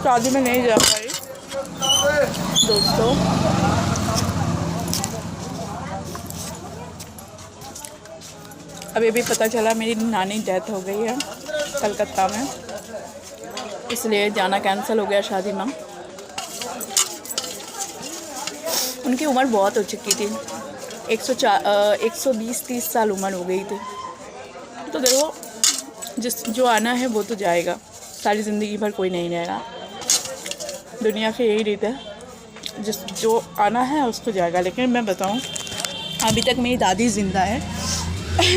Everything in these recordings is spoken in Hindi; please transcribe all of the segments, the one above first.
शादी में नहीं जा पाई दोस्तों। अभी भी पता चला मेरी नानी डेथ हो गई है कलकत्ता में, इसलिए जाना कैंसिल हो गया शादी में। उनकी उम्र बहुत हो चुकी थी, 120-130 साल उम्र हो गई थी। तो देखो जो आना है वो तो जाएगा, सारी ज़िंदगी भर कोई नहीं रहना। दुनिया की यही रीत है, जो आना है उसको जाएगा। लेकिन मैं बताऊं, अभी तक मेरी दादी ज़िंदा है,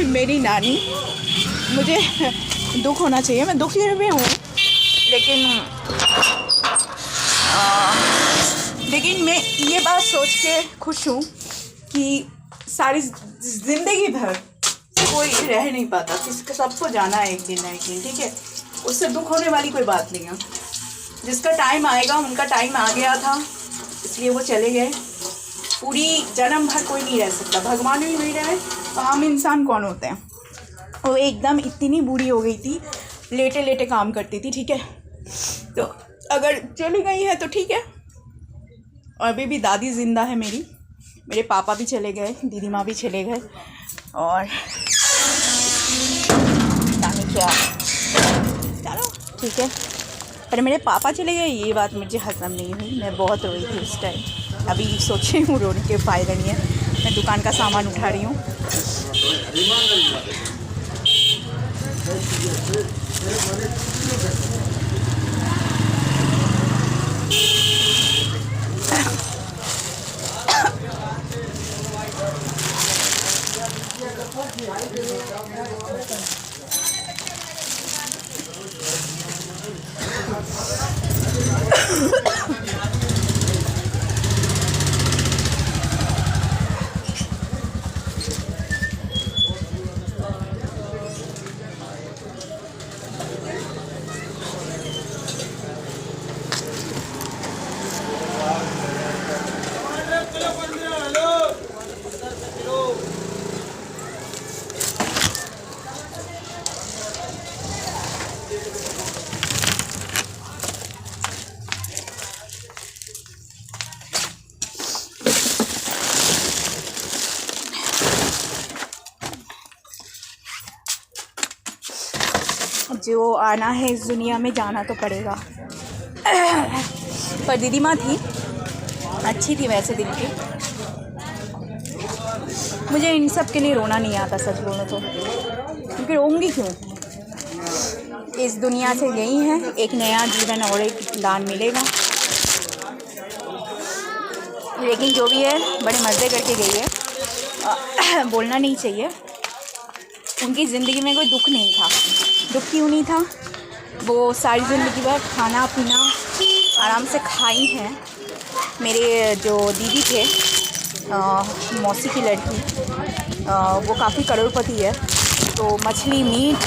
मेरी नानी। मुझे दुख होना चाहिए, मैं दुखी भी हूँ, लेकिन मैं ये बात सोच के खुश हूँ कि सारी ज़िंदगी भर कोई रह नहीं पाता, किसका सबको जाना है एक दिन ना एक दिन, ठीक है। उससे दुख होने वाली कोई बात नहीं है। जिसका टाइम आएगा, उनका टाइम आ गया था इसलिए वो चले गए। पूरी जन्म भर कोई नहीं रह सकता, भगवान भी नहीं रहे तो हम इंसान कौन होते हैं। वो एकदम इतनी बूढ़ी हो गई थी, लेटे लेटे काम करती थी, ठीक है। तो अगर चली गई है तो ठीक है। और अभी भी दादी ज़िंदा है मेरी, मेरे पापा भी चले गए, दीदी माँ भी चले गए, और नानी क्या, चलो ठीक है। पर मेरे पापा चले गए ये बात मुझे हज़म नहीं हुई, मैं बहुत रोई थी उस टाइम। अभी सोच रही हूँ रोने के फ़ायदा नहीं है, मैं दुकान का सामान उठा रही हूँ। जो आना है इस दुनिया में जाना तो पड़ेगा। पर दीदी माँ थी, अच्छी थी वैसे दिल की। मुझे इन सब के लिए रोना नहीं आता सच बोलो तो, क्योंकि रोऊंगी क्यों। इस दुनिया से गई हैं, एक नया जीवन और एक दान मिलेगा। लेकिन जो भी है बड़े मज़े करके गई है, बोलना नहीं चाहिए। उनकी ज़िंदगी में कोई दुख नहीं था। दुख क्यों नहीं था, वो सारी ज़िंदगी भर खाना पीना आराम से खाई हैं। मेरे जो दीदी थे, मौसी की लड़की, वो काफ़ी करोड़पति है, तो मछली मीट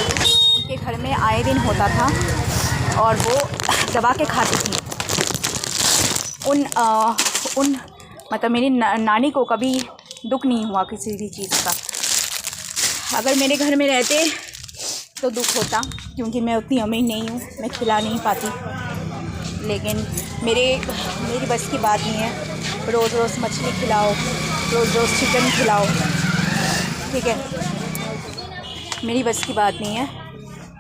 उनके घर में आए दिन होता था और वो दबा के खाती थी। उन मतलब मेरी नानी को कभी दुख नहीं हुआ किसी भी चीज़ का। अगर मेरे घर में रहते तो दुख होता, क्योंकि मैं उतनी अमीर नहीं हूँ, मैं खिला नहीं पाती। लेकिन मेरी बस की बात नहीं है। रोज़ रोज़ मछली खिलाओ, रोज़ रोज़ चिकन खिलाओ, ठीक है, मेरी बस की बात नहीं है।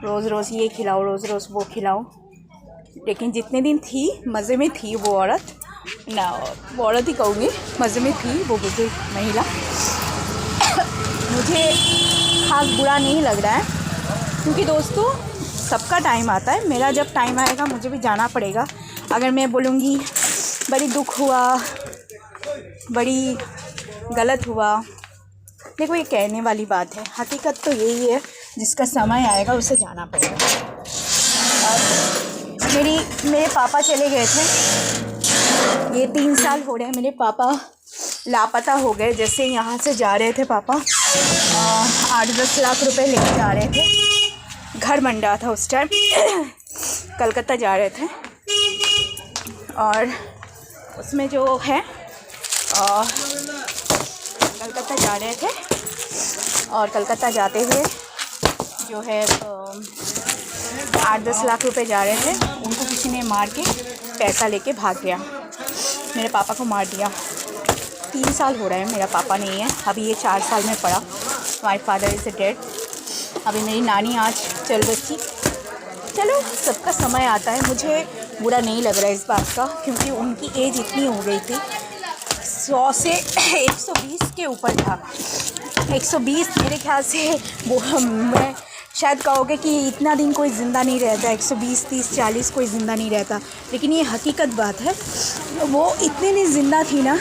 रोज़ रोज़ ये खिलाओ, रोज़ रोज़ वो खिलाओ। लेकिन जितने दिन थी मज़े में थी वो औरत, ना वो औरत ही कहूँगी, मज़े में थी वो बुजुर्ग महिला। मुझे खास बुरा नहीं लग रहा है, क्योंकि दोस्तों सबका टाइम आता है। मेरा जब टाइम आएगा मुझे भी जाना पड़ेगा। अगर मैं बोलूँगी बड़ी दुख हुआ, बड़ी गलत हुआ, देखो ये कहने वाली बात है। हकीकत तो यही है, जिसका समय आएगा उसे जाना पड़ेगा। मेरे पापा चले गए थे, ये 3 साल हो रहे हैं मेरे पापा लापता हो गए। जैसे यहाँ से जा रहे थे पापा, 8-10 लाख रुपए लेके जा रहे थे। घर बन रहा था उस टाइम, कलकत्ता जा रहे थे, और उसमें जो है कलकत्ता जा रहे थे, और कलकत्ता जाते हुए जो है 8-10 लाख रुपए जा रहे थे, उनको किसी ने मार के पैसा लेके भाग गया। मेरे पापा को मार दिया। 3 साल हो रहे हैं मेरा पापा नहीं है, अभी ये 4 साल में पड़ा। My father is dead. अभी मेरी नानी आज चल बची। चलो सबका समय आता है, मुझे बुरा नहीं लग रहा है इस बात का, क्योंकि उनकी एज इतनी हो गई थी, 100 से 120 के ऊपर था। 120 मेरे ख्याल से वो मैं शायद कहोगे कि इतना दिन कोई ज़िंदा नहीं रहता, 120, 30, 40 कोई ज़िंदा नहीं रहता, लेकिन ये हकीकत बात है। वो इतने दिन ज़िंदा थी ना,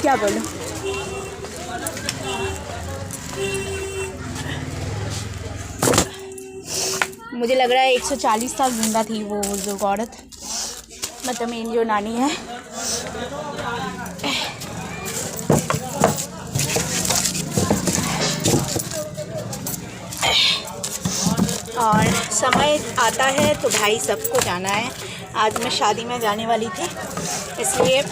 क्या बोलूँ। मुझे लग रहा है 140 साल ज़िंदा थी वो बुजुर्ग औरत, मतलब मेरी जो नानी है। और समय आता है तो भाई सबको जाना है। आज मैं शादी में जाने वाली थी, इसलिए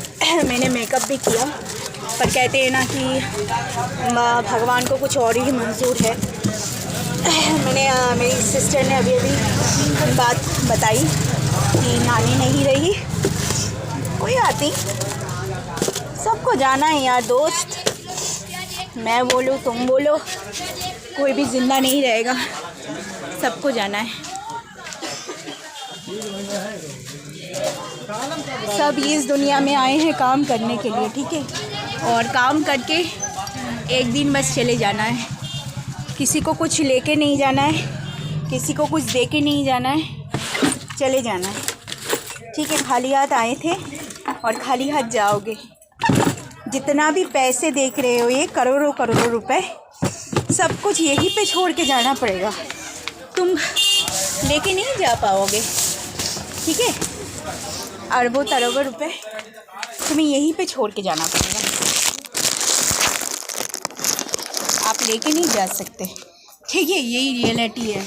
मैंने मेकअप भी किया, पर कहते हैं ना कि भगवान को कुछ और ही मंजूर है। मेरी सिस्टर ने अभी बात बताई कि नानी नहीं रही, कोई आती, सबको जाना है यार दोस्त। मैं बोलूँ तुम बोलो, कोई भी ज़िंदा नहीं रहेगा, सबको जाना है। सब इस दुनिया में आए हैं काम करने के लिए, ठीक है, और काम करके एक दिन बस चले जाना है। किसी को कुछ लेके नहीं जाना है, किसी को कुछ दे के नहीं जाना है, चले जाना है, ठीक है। खाली हाथ आए थे और खाली हाथ जाओगे। जितना भी पैसे देख रहे हो, ये करोड़ों करोड़ों रुपए, सब कुछ यहीं पे छोड़ के जाना पड़ेगा। तुम लेके नहीं जा पाओगे, ठीक है। अरबों तरबों रुपए तुम्हें यहीं पे छोड़ के जाना पड़ेगा, आप लेके नहीं जा सकते, ठीक है। यही रियलिटी है।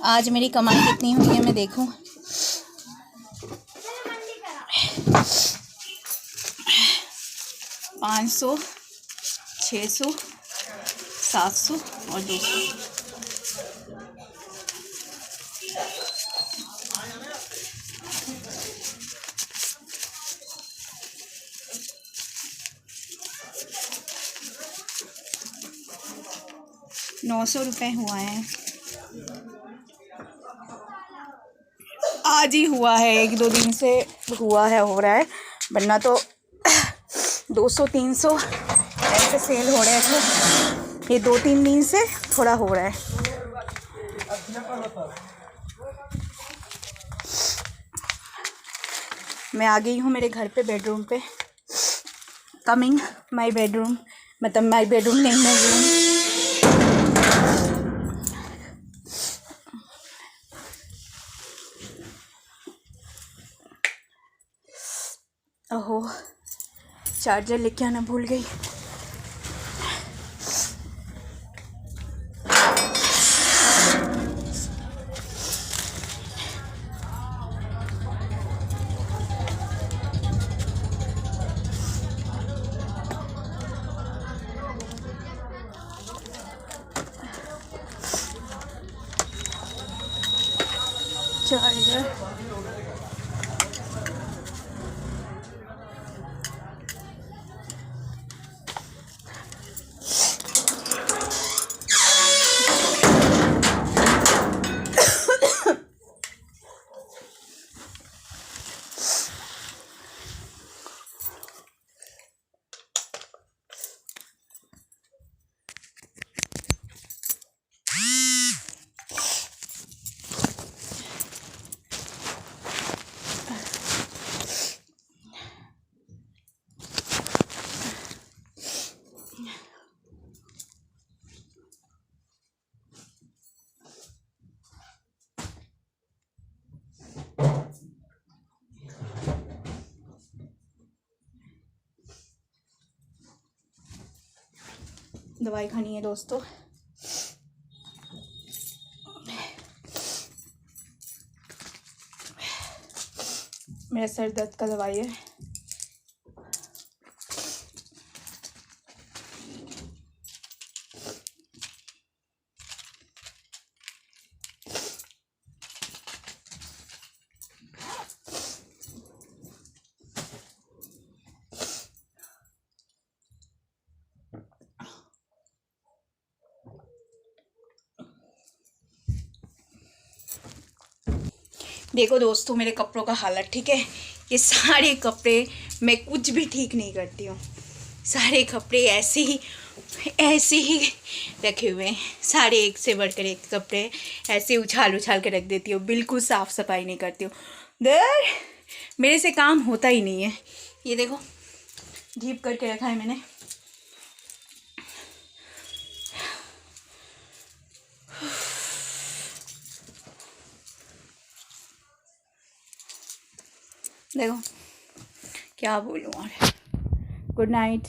आज मेरी कमाई कितनी हुई है मैं देखूं। 500, 600, 700 और 200। ₹900 हुआ है। आज ही हुआ है, 1-2 दिन से हुआ है, हो रहा है, वरना तो 200-300 ऐसे सेल हो रहे थे। ये 2-3 दिन से थोड़ा हो रहा है। मैं आ गई हूँ मेरे घर पे, बेडरूम पे। कमिंग माई बेडरूम, मतलब माई बेडरूम नहीं, मैं रूम। ओहो, चार्जर लेके आना भूल गई। चार्जर दवाई खानी है दोस्तों। मेरा सर दर्द का दवाई है। देखो दोस्तों मेरे कपड़ों का हालत, ठीक है। ये सारे कपड़े मैं कुछ भी ठीक नहीं करती हूँ। सारे कपड़े ऐसे ही रखे हुए हैं। सारे एक से बढ़कर एक कपड़े ऐसे उछाल के रख देती हूँ। बिल्कुल साफ़ सफाई नहीं करती हूँ। मेरे से काम होता ही नहीं है। ये देखो ढीप करके रखा है मैंने। देखो क्या बोलूँ और। Good night.